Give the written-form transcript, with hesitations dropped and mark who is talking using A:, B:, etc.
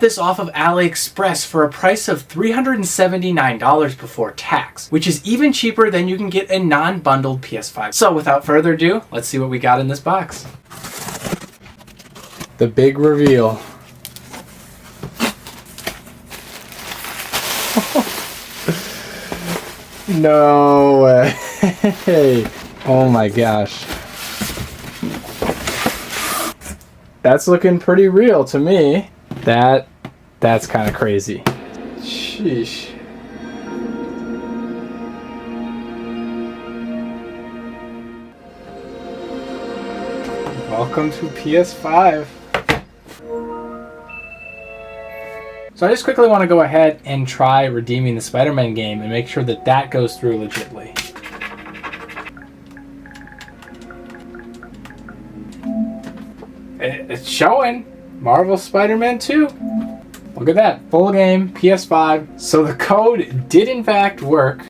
A: This off of AliExpress for a price of $379 before tax, which is even cheaper than you can get a non-bundled PS5. So without further ado, let's see what we got in this box. The big reveal. No way. Oh my gosh. That's looking pretty real to me. That's kind of crazy. Sheesh. Welcome to PS5. So I just quickly want to go ahead and try redeeming the Spider-Man game and make sure that that goes through legitly. It's showing Marvel Spider-Man 2. Look at that, full game, PS5. So the code did in fact work.